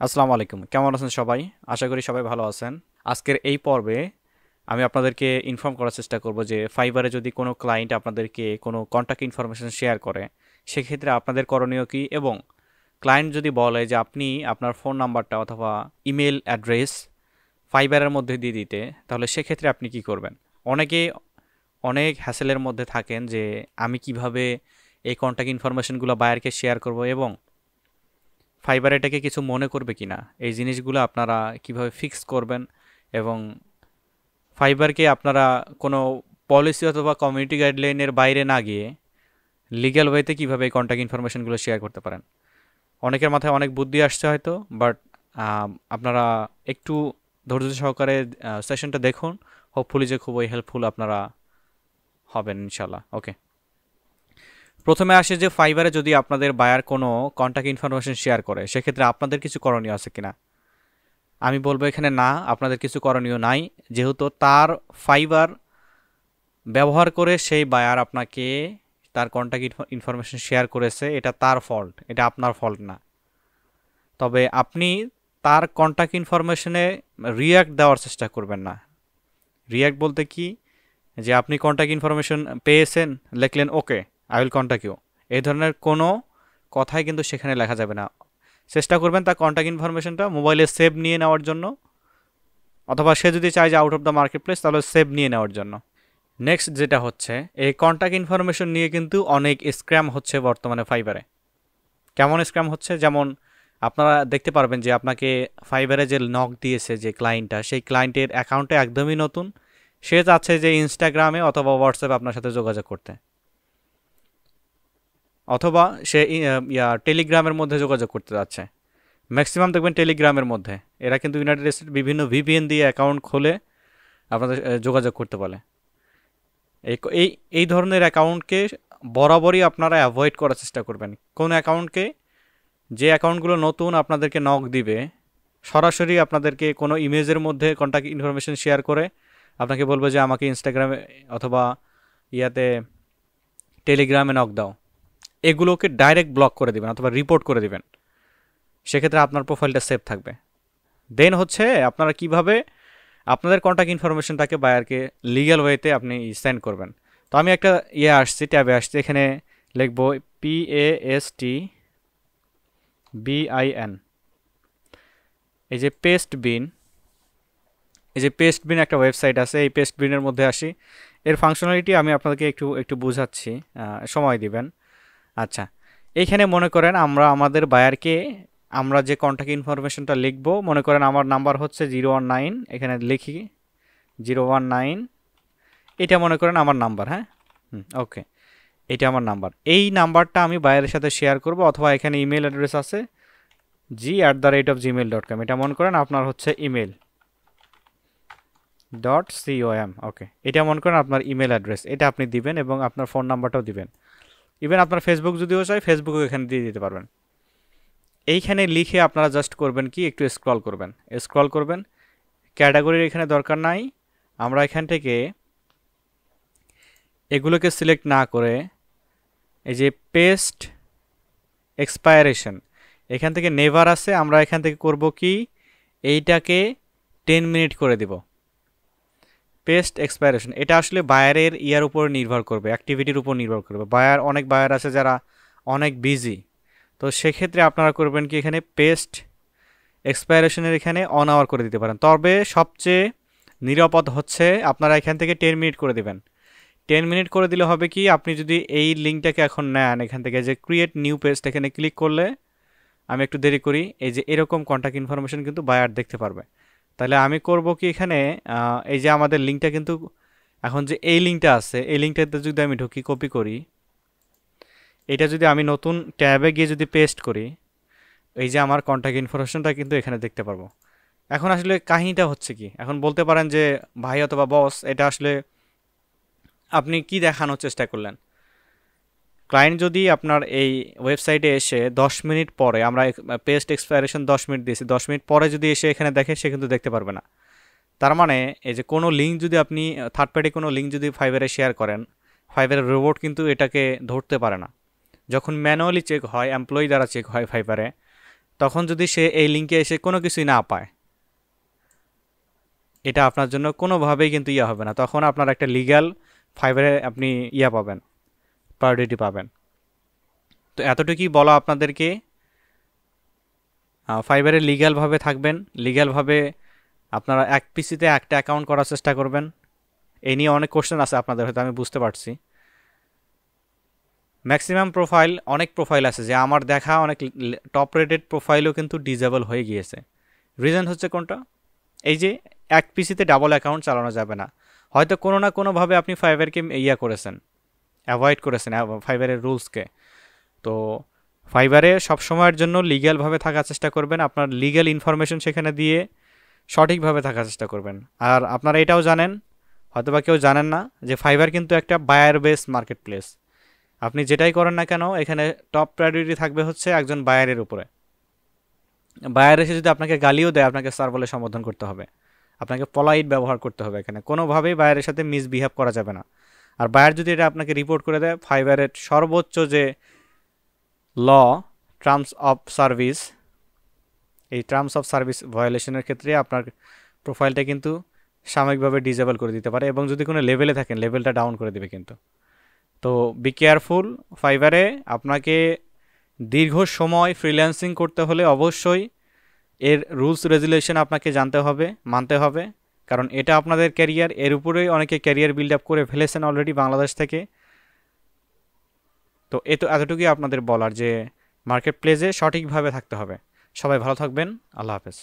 আসসালামু আলাইকুম। কেমন আছেন সবাই? আশা করি সবাই ভালো আছেন। আজকের এই পর্বে আমি আপনাদেরকে ইনফর্ম করার চেষ্টা করব যে ফাইবারে যদি কোনো ক্লায়েন্ট আপনাদেরকে কোনো কন্টাক্ট ইনফরমেশন শেয়ার করে, সেক্ষেত্রে আপনাদের করণীয় কী, এবং ক্লায়েন্ট যদি বলে যে আপনি আপনার ফোন নাম্বারটা অথবা ইমেল অ্যাড্রেস ফাইবারের মধ্যে দিয়ে দিতে, তাহলে সেক্ষেত্রে আপনি কি করবেন? অনেকে অনেক হ্যাসেলের মধ্যে থাকেন যে আমি কিভাবে এই কন্টাক্ট ইনফরমেশনগুলো বায়ারকে শেয়ার করব এবং ফাইবার এটাকে কিছু মনে করবে কিনা, এই জিনিসগুলো আপনারা কিভাবে ফিক্স করবেন এবং ফাইবারকে আপনারা কোনো পলিসি অথবা কমিউনিটি গাইডলাইনের বাইরে না গিয়ে লিগ্যাল ওয়েতে কীভাবে এই কন্ট্যাক্ট ইনফরমেশনগুলো শেয়ার করতে পারেন। অনেকের মাথায় অনেক বুদ্ধি আসছে হয়তো, বাট আপনারা একটু ধৈর্য সহকারে সেশনটা দেখুন। হোপফুলি যে খুবই হেল্পফুল আপনারা হবেন ইনশাল্লাহ। ওকে, প্রথমে আসে যে ফাইবারে যদি আপনাদের বায়ার কোনো কন্ট্যাক্ট ইনফরমেশন শেয়ার করে, সেক্ষেত্রে আপনাদের কিছু করণীয় আছে কিনা। আমি বলবো এখানে না, আপনাদের কিছু করণীয় নাই, যেহেতু তার ফাইবার ব্যবহার করে সেই বায়ার আপনাকে তার কন্ট্যাক্ট ইনফরমেশন শেয়ার করেছে, এটা তার ফল্ট, এটা আপনার ফল্ট না। তবে আপনি তার কন্ট্যাক্ট ইনফরমেশনে রিয়্যাক্ট দেওয়ার চেষ্টা করবেন না। রিয়্যাক্ট বলতে কি, যে আপনি কন্ট্যাক্ট ইনফরমেশন পেয়েছেন, লিখলেন okay I will contact you, এই ধরনের কোনো কথাই কিন্তু সেখানে লেখা যাবে না। চেষ্টা করবেন তার কন্ট্যাক্ট ইনফরমেশনটা মোবাইলে সেভ নিয়ে নেওয়ার জন্য, অথবা সে যদি চায় যে out of the market place, তাহলে সেভ নিয়ে নেওয়ার জন্য। নেক্সট যেটা হচ্ছে, এই কন্ট্যাক্ট ইনফরমেশন নিয়ে কিন্তু অনেক স্ক্যাম হচ্ছে বর্তমানে ফাইবারে। কেমন স্ক্যাম হচ্ছে, যেমন আপনারা দেখতে পারবেন যে আপনাকে ফাইবারে যে নক দিয়েছে যে ক্লায়েন্টটা, সেই ক্লায়েন্টের অ্যাকাউন্টে একদমই নতুন, সে চাচ্ছে যে ইনস্টাগ্রামে অথবা হোয়াটসঅ্যাপে আপনার সাথে যোগাযোগ করতে, অথবা সে টেলিগ্রামের মধ্যে যোগাযোগ করতে যাচ্ছে। ম্যাক্সিমাম দেখবেন টেলিগ্রামের মধ্যে। এরা কিন্তু ইউনাইটেড স্টেট বিভিন্ন ভিপিএন দিয়ে অ্যাকাউন্ট খুলে আপনাদের যোগাযোগ করতে বলে। এই এই এই ধরনের অ্যাকাউন্টকে বরাবরই আপনারা অ্যাভয়েড করার চেষ্টা করবেন। কোন অ্যাকাউন্টকে, যে অ্যাকাউন্টগুলো নতুন আপনাদেরকে নক দিবে, সরাসরি আপনাদেরকে কোনো ইমেজের মধ্যে কন্ট্যাক্ট ইনফরমেশন শেয়ার করে আপনাকে বলবে যে আমাকে ইনস্টাগ্রামে অথবা টেলিগ্রামে নক দাও, এগুলোকে ডাইরেক্ট ব্লক করে দিবেন অথবা রিপোর্ট করে দিবেন। সেক্ষেত্রে আপনার প্রোফাইলটা সেভ থাকবে। দেন হচ্ছে আপনারা কিভাবে আপনাদের কন্ট্যাক্ট ইনফরমেশনটাকে বায়ারকে লিগ্যাল ওয়েতে আপনি সেন্ড করবেন। তো আমি একটা আসছি, ট্যাবে আসছি, এখানে লিখবো PASTBIN, এই যে পেস্ট বিন, এই যে পেস্ট বিন একটা ওয়েবসাইট আছে, এই পেস্ট বিনের মধ্যে আসি। এর ফাংশনালিটি আমি আপনাদেরকে একটু একটু বোঝাচ্ছি, সময় দিবেন। আচ্ছা, এইখানে মনে করেন আমরা আমাদের বায়ারকে আমরা যে কন্ট্যাক্ট ইনফরমেশনটা লিখব, মনে করেন আমার নাম্বার হচ্ছে 019, এখানে লিখি 019, এটা মনে করেন আমার নাম্বার। হ্যাঁ, ওকে, এটা আমার নাম্বার। এই নাম্বারটা আমি বায়ারের সাথে শেয়ার করব, অথবা এখানে ইমেল অ্যাড্রেস আছে g@gmail.com, এটা মনে করেন আপনার হচ্ছে ইমেল .com। ওকে, এটা মনে করেন আপনার ইমেল অ্যাড্রেস, এটা আপনি দিবেন এবং আপনার ফোন নাম্বারটাও দিবেন। ইভেন আপনার ফেসবুক যদিও চাই, ফেসবুকও এখানে দিয়ে দিতে পারবেন। এইখানে লিখে আপনারা জাস্ট করবেন কি, একটু স্ক্রল করবেন। ক্যাটাগরির এখানে দরকার নাই, আমরা এখান থেকে এগুলোকে সিলেক্ট না করে এই যে পেস্ট এক্সপায়ারেশন, এখান থেকে নেভার আছে, আমরা এখান থেকে করব কি, এইটাকে 10 মিনিট করে দিব। পেস্ট এক্সপায়ারেশন, এটা আসলে বায়ারের ইয়ার উপর নির্ভর করবে, অ্যাক্টিভিটির উপর নির্ভর করবে। অনেক বায়ার আছে যারা অনেক বিজি, তো সেক্ষেত্রে আপনারা করবেন কি, এখানে পেস্ট এক্সপায়ারেশনের এখানে অন আওয়ার করে দিতে পারেন। তবে সবচেয়ে নিরাপদ হচ্ছে আপনারা এখান থেকে 10 মিনিট করে দিবেন। 10 মিনিট করে দিলে হবে কি, আপনি যদি এই লিঙ্কটাকে এখন নেন, এখান থেকে যে ক্রিয়েট নিউ পেস্ট, এখানে ক্লিক করলে, আমি একটু দেরি করি, এই যে এরকম কন্ট্যাক্ট ইনফরমেশন কিন্তু বায়ার দেখতে পারবে। তাহলে আমি করব কি, এখানে এই যে আমাদের লিঙ্কটা কিন্তু এখন যে এই লিঙ্কটা আছে, এই লিঙ্কটাতে যদি আমি ঢুকি, কপি করি, এটা যদি আমি নতুন ট্যাবে গিয়ে যদি পেস্ট করি, এই যে আমার কন্ট্যাক্ট ইনফরমেশনটা কিন্তু এখানে দেখতে পারবো। এখন আসলে কাহিনীটা হচ্ছে কি, এখন বলতে পারেন যে ভাই অথবা বস, এটা আসলে আপনি কি দেখানোর চেষ্টা করলেন। ক্লায়েন্ট যদি আপনার এই ওয়েবসাইটে এসে 10 মিনিট পরে, আমরা পেস্ট এক্সপায়ারেশন 10 মিনিট দিয়েছি, 10 মিনিট পরে যদি এসে এখানে দেখে, সে কিন্তু দেখতে পারবে না। তার মানে এই যে কোনো লিঙ্ক যদি আপনি থার্ড পার্টি কোনো লিঙ্ক যদি ফাইবারে শেয়ার করেন, ফাইবারের রোবট কিন্তু এটাকে ধরতে পারে না। যখন ম্যানুয়ালি চেক হয়, এমপ্লয়ি দ্বারা চেক হয় ফাইবারে, তখন যদি সে এই লিঙ্কে এসে কোনো কিছুই না পায়, এটা আপনার জন্য কোনোভাবেই কিন্তু ইয়া হবে না। তখন আপনার একটা লিগ্যাল ফাইবারে আপনি ইয়া পাবেন, প্রায়োরিটি পাবেন। তো এতটুকুই বলা আপনাদেরকে। ফাইবারে লিগ্যালভাবে থাকবেন, লিগ্যালভাবে আপনারা এক পিসিতে একটা অ্যাকাউন্ট করার চেষ্টা করবেন। এই নিয়ে অনেক কোশ্চেন আছে আপনাদের, হয়তো আমি বুঝতে পারছি। ম্যাক্সিমাম প্রোফাইল, অনেক প্রোফাইল আছে যে আমার দেখা অনেক টপ রেটেড প্রোফাইলও কিন্তু ডিজেবল হয়ে গিয়েছে। রিজন হচ্ছে কোনটা? এই যে এক পিসিতে ডাবল অ্যাকাউন্ট চালানো যাবে না। হয়তো কোনো না কোনোভাবে আপনি ফাইবারকে ইয়া করেছেন, অ্যাভয়েড করেছেন ফাইবারের রুলসকে। তো ফাইবারে সবসময়ের জন্য লিগ্যালভাবে থাকার চেষ্টা করবেন, আপনার লিগ্যাল ইনফরমেশন সেখানে দিয়ে সঠিকভাবে থাকার চেষ্টা করবেন। আর আপনারা এটাও জানেন, হয়তোবা কেউ জানেন না, যে ফাইবার কিন্তু একটা বায়ার বেস মার্কেট প্লেস। আপনি যেটাই করেন না কেন, এখানে টপ প্রায়োরিটি থাকবে হচ্ছে একজন বায়ারের উপরে। বায়ার এসে যদি আপনাকে গালিও দেয়, আপনাকে স্যার বলে সম্বোধন করতে হবে, আপনাকে পলাইট ব্যবহার করতে হবে। এখানে কোনোভাবেই বায়ারের সাথে মিসবিহেভ করা যাবে না। আর বায়ার যদি এটা আপনাকে রিপোর্ট করে দেয়, ফাইবারের সর্বোচ্চ যে ল, টার্মস অফ সার্ভিস, এই টার্মস অফ সার্ভিস ভায়োলেশনের ক্ষেত্রে আপনার প্রোফাইলটা কিন্তু সাময়িকভাবে ডিসেবল করে দিতে পারে, এবং যদি কোনো লেভেলে থাকেন লেভেলটা ডাউন করে দেবে কিন্তু। তো বি কেয়ারফুল। ফাইবারে আপনাকে দীর্ঘ সময় ফ্রিল্যান্সিং করতে হলে অবশ্যই এর রুলস রেগুলেশন আপনাকে জানতে হবে, মানতে হবে, কারণ এটা আপনাদের ক্যারিয়ার। এর উপরেই অনেকে ক্যারিয়ার বিল্ড আপ করে ফেলেছেন অলরেডি বাংলাদেশ থেকে। তো এতটুকুই আপনাদের বলার, যে মার্কেট প্লেসে সঠিকভাবে থাকতে হবে। সবাই ভালো থাকবেন। আল্লাহ হাফেজ।